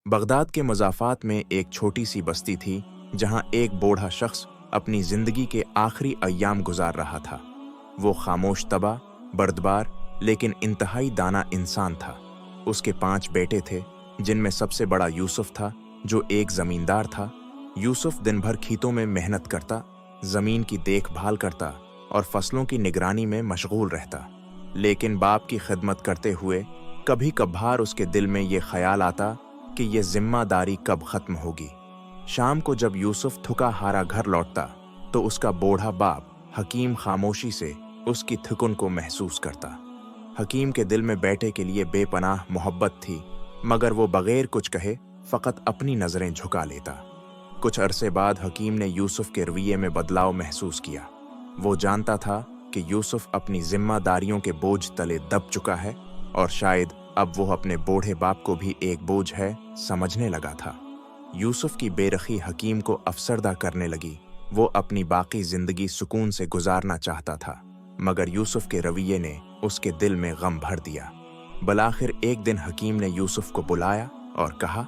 Baghdad के मज़ाफ़ात में एक छोटी सी बस्ती थी जहां एक बूढ़ा शख्स अपनी जिंदगी के आखिरी अय्याम गुजार रहा था। वो खामोश तबा, बर्दबार लेकिन इंतहाई दाना इंसान था। उसके 5 बेटे थे जिनमें सबसे बड़ा यूसुफ था जो एक जमींदार था। यूसुफ दिन भर खेतों में मेहनत करता, जमीन की देखभाल करता और फसलों की निगरानी में मशगूल रहता। लेकिन बाप की खिदमत करते हुए कभी कभार उसके दिल में ये ख्याल आता कि ये जिम्मेदारी कब खत्म होगी। शाम को जब यूसुफ थका हारा घर लौटता तो उसका बूढ़ा बाप हकीम खामोशी से उसकी थकन को महसूस करता। हकीम के दिल में बेटे के लिए बेपनाह मोहब्बत थी, मगर वो बगैर कुछ कहे फकत अपनी नजरें झुका लेता। कुछ अरसे बाद हकीम ने यूसुफ के रवैये में बदलाव महसूस किया। वो जानता था कि यूसुफ अपनी जिम्मेदारियों के बोझ तले दब चुका है और शायद अब वो अपने बूढ़े बाप को भी एक बोझ है समझने लगा था। यूसुफ की बेरखी हकीम को अफसरदा करने लगी। वो अपनी बाकी जिंदगी सुकून से गुजारना चाहता था, मगर यूसुफ के रवैये ने उसके दिल में गम भर दिया। बलाखिर एक दिन हकीम ने यूसुफ को बुलाया और कहा,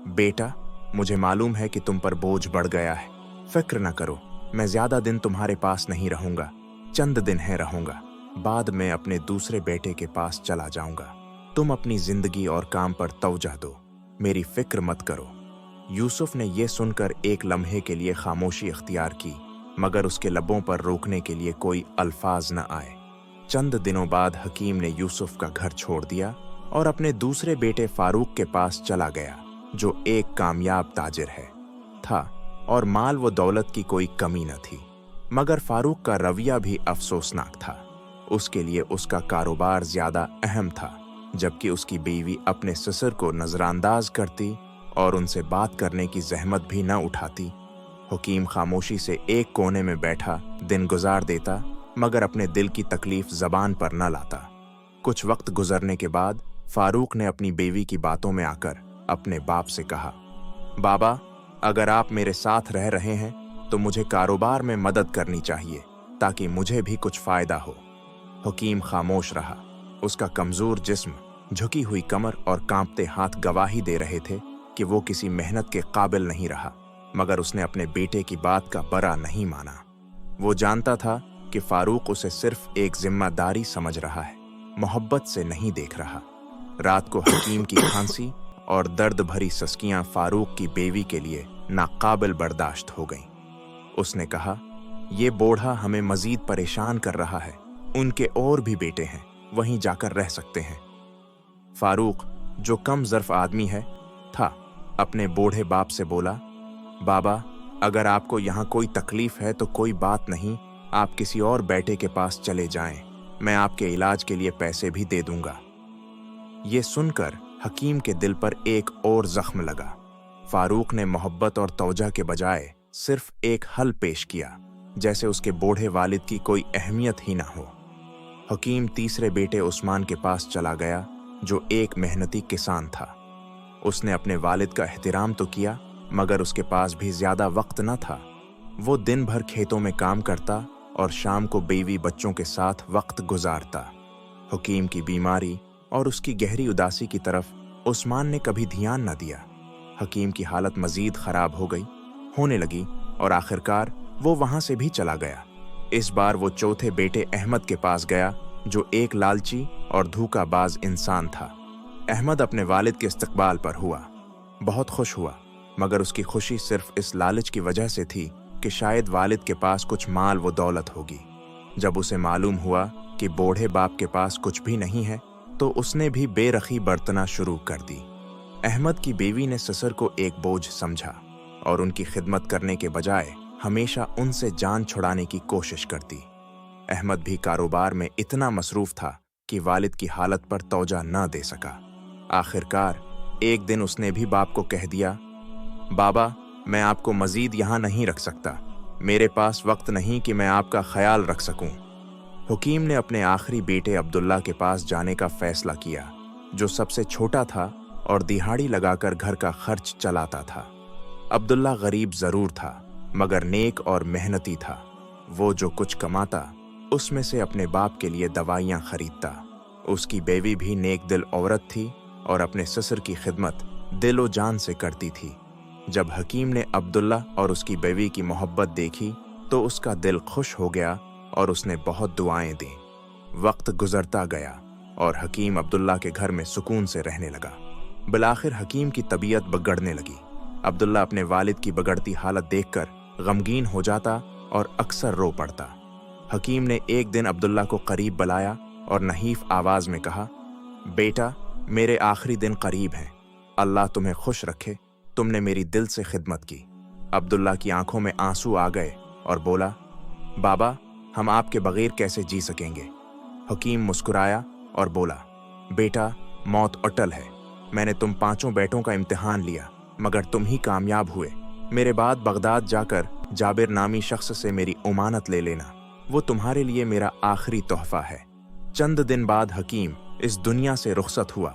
बेटा, मुझे मालूम है कि तुम पर बोझ बढ़ गया है। फिक्र न करो, मैं ज्यादा दिन तुम्हारे पास नहीं रहूंगा, चंद दिन है रहूंगा। बाद में अपने दूसरे बेटे के पास चला जाऊंगा। तुम अपनी जिंदगी और काम पर तवज्जो दो, मेरी फिक्र मत करो। यूसुफ ने यह सुनकर एक लम्हे के लिए खामोशी इख्तियार की, मगर उसके लबों पर रोकने के लिए कोई अल्फाज न आए। चंद दिनों बाद हकीम ने यूसुफ का घर छोड़ दिया और अपने दूसरे बेटे फारूक के पास चला गया, जो एक कामयाब ताजिर था और माल व दौलत की कोई कमी न थी। मगर फारूक का रवैया भी अफसोसनाक था। उसके लिए उसका कारोबार ज्यादा अहम था, जबकि उसकी बीवी अपने ससुर को नजरअंदाज करती और उनसे बात करने की जहमत भी न उठाती। हकीम खामोशी से एक कोने में बैठा दिन गुजार देता, मगर अपने दिल की तकलीफ जबान पर न लाता। कुछ वक्त गुजरने के बाद फारूक ने अपनी बीवी की बातों में आकर अपने बाप से कहा, बाबा, अगर आप मेरे साथ रह रहे हैं तो मुझे कारोबार में मदद करनी चाहिए ताकि मुझे भी कुछ फायदा हो। हकीम खामोश रहा। उसका कमजोर जिस्म, झुकी हुई कमर और कांपते हाथ गवाही दे रहे थे कि वो किसी मेहनत के काबिल नहीं रहा, मगर उसने अपने बेटे की बात का बरा नहीं माना। वो जानता था कि फारूक उसे सिर्फ एक जिम्मेदारी समझ रहा है, मोहब्बत से नहीं देख रहा। रात को हकीम की खांसी और दर्द भरी सस्कियां फारूक की बेवी के लिए नाकाबिल बर्दाश्त हो गईं। उसने कहा, ये बूढ़ा हमें मजीद परेशान कर रहा है। उनके और भी बेटे हैं, वहीं जाकर रह सकते हैं। फारूक, जो कम ज़र्फ आदमी था, अपने बूढ़े बाप से बोला, बाबा, अगर आपको यहाँ कोई तकलीफ है तो कोई बात नहीं, आप किसी और बेटे के पास चले जाएं। मैं आपके इलाज के लिए पैसे भी दे दूंगा। ये सुनकर हकीम के दिल पर एक और जख्म लगा। फारूक ने मोहब्बत और तवज्जो के बजाय सिर्फ एक हल पेश किया, जैसे उसके बूढ़े वालिद की कोई अहमियत ही ना हो। हकीम तीसरे बेटे उस्मान के पास चला गया, जो एक मेहनती किसान था। उसने अपने वालिद का एहतराम तो किया, मगर उसके पास भी ज्यादा वक्त न था। वो दिन भर खेतों में काम करता और शाम को बीवी बच्चों के साथ वक्त गुजारता। हकीम की बीमारी और उसकी गहरी उदासी की तरफ उस्मान ने कभी ध्यान न दिया। हकीम की हालत मजीद खराब होने लगी और आखिरकार वो वहां से भी चला गया। इस बार वो चौथे बेटे अहमद के पास गया, जो एक लालची और धोखाबाज इंसान था। अहमद अपने वालिद के इस्तकबाल पर बहुत खुश हुआ, मगर उसकी खुशी सिर्फ इस लालच की वजह से थी कि शायद वालिद के पास कुछ माल व दौलत होगी। जब उसे मालूम हुआ कि बूढ़े बाप के पास कुछ भी नहीं है, तो उसने भी बेरखी बरतना शुरू कर दी। अहमद की बीवी ने ससुर को एक बोझ समझा और उनकी खिदमत करने के बजाय हमेशा उनसे जान छुड़ाने की कोशिश करती। अहमद भी कारोबार में इतना मसरूफ था कि वालिद की हालत पर तवज्जो न दे सका। आखिरकार एक दिन उसने भी बाप को कह दिया, बाबा, मैं आपको मजीद यहाँ नहीं रख सकता। मेरे पास वक्त नहीं कि मैं आपका ख्याल रख सकूं। हकीम ने अपने आखिरी बेटे अब्दुल्ला के पास जाने का फैसला किया, जो सबसे छोटा था और दिहाड़ी लगाकर घर का खर्च चलाता था। अब्दुल्ला गरीब जरूर था, मगर नेक और मेहनती था। वो जो कुछ कमाता, उसमें से अपने बाप के लिए दवाइयाँ खरीदता। उसकी बीवी भी नेक दिल औरत थी और अपने ससुर की खिदमत दिलो जान से करती थी। जब हकीम ने अब्दुल्ला और उसकी बीवी की मोहब्बत देखी तो उसका दिल खुश हो गया और उसने बहुत दुआएं दी। वक्त गुजरता गया और हकीम अब्दुल्ला के घर में सुकून से रहने लगा। बिलाखिर हकीम की तबीयत बिगड़ने लगी। अब्दुल्ला अपने वालिद की बिगड़ती हालत देखकर गमगीन हो जाता और अक्सर रो पड़ता। हकीम ने एक दिन अब्दुल्ला को करीब बुलाया और नहीफ आवाज में कहा, बेटा, मेरे आखिरी दिन करीब हैं। अल्लाह तुम्हें खुश रखे, तुमने मेरी दिल से खिदमत की। अब्दुल्ला की आंखों में आंसू आ गए और बोला, बाबा, हम आपके बगैर कैसे जी सकेंगे। हकीम मुस्कुराया और बोला, बेटा, मौत अटल है। मैंने तुम 5 बेटों का इम्तिहान लिया मगर तुम ही कामयाब हुए। मेरे बाद बगदाद जाकर जाबिर नामी शख्स से मेरी उमानत ले लेना, वो तुम्हारे लिए मेरा आखिरी तोहफा है। चंद दिन बाद हकीम इस दुनिया से रुखसत हुआ।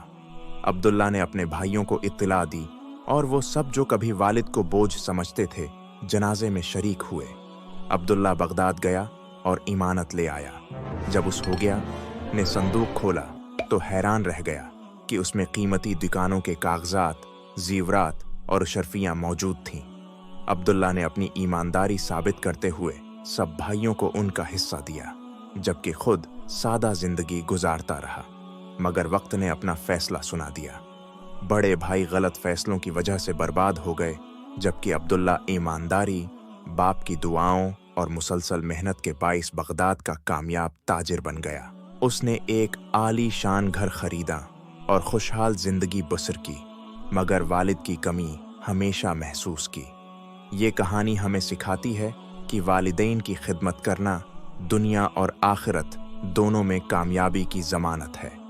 अब्दुल्ला ने अपने भाइयों को इत्तला दी और वो सब जो कभी वालिद को बोझ समझते थे जनाजे में शरीक हुए। अब्दुल्ला बगदाद गया और इमानत ले आया। जब उस हो गया ने संदूक खोला तो हैरान रह गया कि उसमें कीमती दुकानों के कागजात, जीवरात और शर्फियां मौजूद थीं। अब्दुल्ला ने अपनी ईमानदारी साबित करते हुए सब भाइयों को उनका हिस्सा दिया, जबकि खुद सादा जिंदगी गुजारता रहा। मगर वक्त ने अपना फैसला सुना दिया। बड़े भाई गलत फैसलों की वजह से बर्बाद हो गए, जबकि अब्दुल्ला ईमानदारी, बाप की दुआओं और मुसलसल मेहनत के बाइस बगदाद का कामयाब ताजिर बन गया। उसने एक आली शान घर खरीदा और खुशहाल जिंदगी बसर की, मगर वालिद की कमी हमेशा महसूस की। ये कहानी हमें सिखाती है कि वालिदैन की खिदमत करना दुनिया और आखिरत दोनों में कामयाबी की जमानत है।